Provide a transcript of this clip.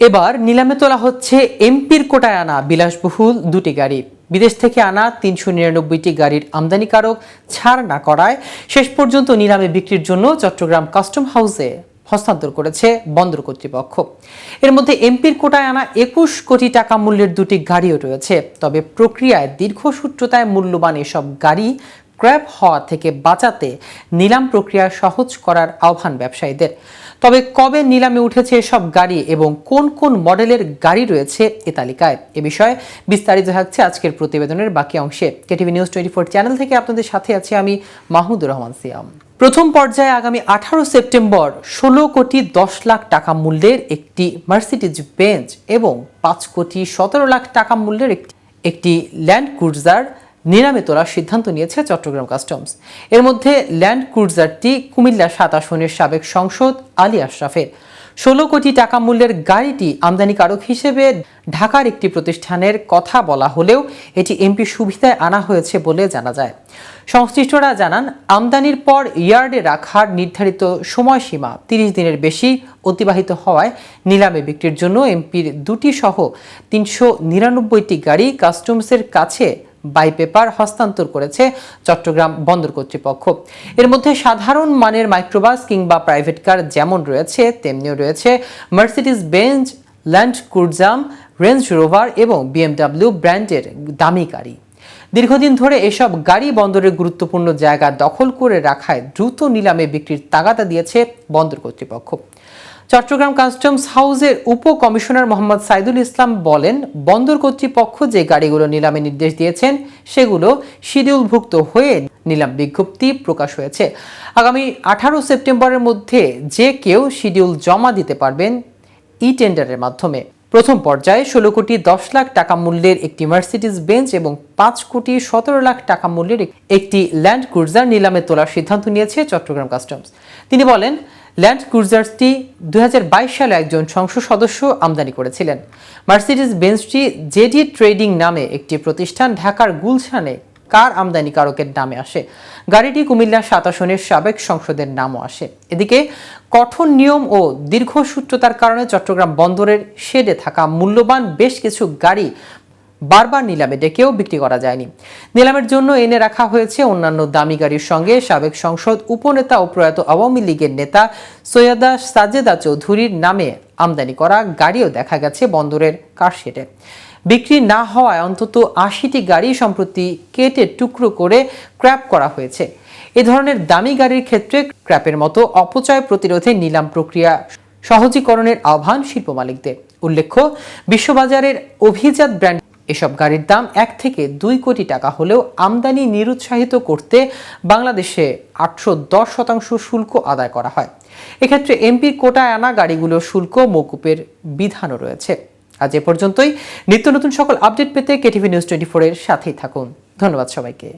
এবার নিলামে তোলা হচ্ছে এমপির কোটায় আনা বিলাসবহুল দুটি গাড়ি। বিদেশ থেকে আনা ৩৯৯টি গাড়ির আমদানিকারক ছাড় না করায় শেষ পর্যন্ত নিলামে বিক্রির জন্য চট্টগ্রাম কাস্টম হাউসে হস্তান্তর করেছে বন্দর কর্তৃপক্ষ। এর মধ্যে এমপির কোটায় আনা ২১ কোটি টাকা মূল্যের দুটি গাড়িও রয়েছে। তবে প্রক্রিয়ায় দীর্ঘসূত্রতায় মূল্যবান এসব গাড়ি স্ক্র্যাপ হওয়া থেকে বাঁচাতে নিলাম প্রক্রিয়া সহজ করার আহ্বান ব্যবসায়ীদের। তবে কবে নিলামে উঠেছে এসব গাড়ি এবং কোন কোন মডেলের গাড়ি রয়েছে এ তালিকায়, এ বিষয়ে বিস্তারিত থাকছে আজকের প্রতিবেদনের বাকি অংশে। কেটিভি নিউজ 24 চ্যানেল থেকে আপনাদের সাথে আছি আমি মাহমুদুর রহমান সিয়াম। প্রথম পর্যায়ে আগামী 18 সেপ্টেম্বর 16 কোটি 10 লাখ টাকা মূল্যের একটি মার্সিডিজ বেঞ্জ এবং 5 কোটি 17 লাখ টাকা মূল্যের একটি ল্যান্ড ক্রুজার নিলামে তোলার সিদ্ধান্ত নিয়েছে চট্টগ্রাম কাস্টমস। এর মধ্যে ল্যান্ড ক্রুজারটি কুমিল্লা 7 আসনের সাবেক সংসদ আলী আশরাফের। 16 কোটি টাকা মূল্যের গাড়িটি আমদানিকারক হিসেবে ঢাকার একটি প্রতিষ্ঠানের কথা বলা হলেও এটি এমপি সুবিধায় আনা হয়েছে বলে জানা যায়। সংশ্লিষ্টরা জানান, আমদানির পর ইয়ার্ডে রাখার নির্ধারিত সময়সীমা 30 দিনের বেশি অতিবাহিত হওয়ায় নিলামে বিক্রির জন্য এমপির দুটি সহ 399টি গাড়ি কাস্টমসের কাছে বাই পেপার হস্তান্তর করেছে চট্টগ্রাম বন্দর কর্তৃপক্ষ। এর মধ্যে সাধারণ মানের মাইক্রোবাস কিংবা প্রাইভেট কার যেমন রয়েছে তেমনিও রয়েছে Mercedes Benz, land cruiser, range rover এবং বিএমডব্লিউ ব্র্যান্ডের দামি গাড়ি। দীর্ঘদিন ধরে এসব গাড়ি বন্দরের গুরুত্বপূর্ণ জায়গা দখল করে রাখায় দ্রুত নিলামে বিক্রির তাগাদা দিয়েছে বন্দর কর্তৃপক্ষ। চট্টগ্রাম কাস্টমস হাউসের উপ কমিশনার মোহাম্মদ সাইদুল ইসলাম বলেন, বন্দর কর্তৃপক্ষ যে গাড়িগুলো নিলামে নির্দেশ দিয়েছেন সেগুলো শিডিউলভুক্ত হয়ে নিলাম বিজ্ঞপ্তি প্রকাশ হয়েছে। আগামী 18 সেপ্টেম্বরের মধ্যে যে কেউ শিডিউল জমা দিতে পারবেন ই টেন্ডারের মাধ্যমে। প্রথম পর্যায়ে 16 কোটি 10 লাখ টাকা মূল্যের একটি মার্সিডিজ বেঞ্জ এবং 5 কোটি 17 লাখ টাকা মূল্যের একটি ল্যান্ড ক্রুজার নিলামে তোলার সিদ্ধান্ত নিয়েছে চট্টগ্রাম কাস্টমস। তিনি বলেন, ল্যান্ড ক্রুজারটি 2022 সালে একজন সংসদ সদস্য আমদানি করেছিলেন। মার্সিডিজ বেঞ্জটি জেডি ট্রেডিং নামে একটি প্রতিষ্ঠান ঢাকার গুলশানে কার আমদানিকারকের নামে আসে। গাড়িটি কুমিল্লা 7 আসনের সাবেক সংসদের নামও আসে। এদিকে কঠোর নিয়ম ও দীর্ঘসূত্রতার কারণে চট্টগ্রাম বন্দরের শেডে থাকা মূল্যবান বেশ কিছু গাড়ি বারবার নিলামে ডেকেও বিক্রি করা যায়নি। নিলামের জন্য এনে রাখা হয়েছে অন্যান্য দামি গাড়ির সঙ্গে সাবেক সংসদ উপনেতা ও প্রয়াত আওয়ামী লীগের নেতা সৈয়দা সাজেদা চৌধুরীর নামে আমদানি করা গাড়িও দেখা গেছে বন্দরের কারশেডে। বিক্রি না হওয়ায় অন্তত 80টি গাড়ি সম্প্রতি কেটে টুকরো করে স্ক্র্যাপ করা হয়েছে। এ ধরনের দামি গাড়ির ক্ষেত্রে স্ক্র্যাপের মতো অপচয় প্রতিরোধে নিলাম প্রক্রিয়া সহজীকরণের আহ্বান শিল্প মালিকদের। উল্লেখ্য, বিশ্ববাজারের অভিজাত ব্র্যান্ড এসব গাড়ির দাম 1 থেকে 2 কোটি টাকা হলেও আমদানি নিরুৎসাহিত করতে বাংলাদেশে 810% শুল্ক আদায় করা হয়। এক্ষেত্রে এমপির কোটায় আনা গাড়িগুলোর শুল্ক মওকুফের বিধানও রয়েছে। আজ এ পর্যন্তই। নিত্য নতুন সকল আপডেট পেতে কেটিভি নিউজ 24 এর সাথেই থাকুন। ধন্যবাদ সবাইকে।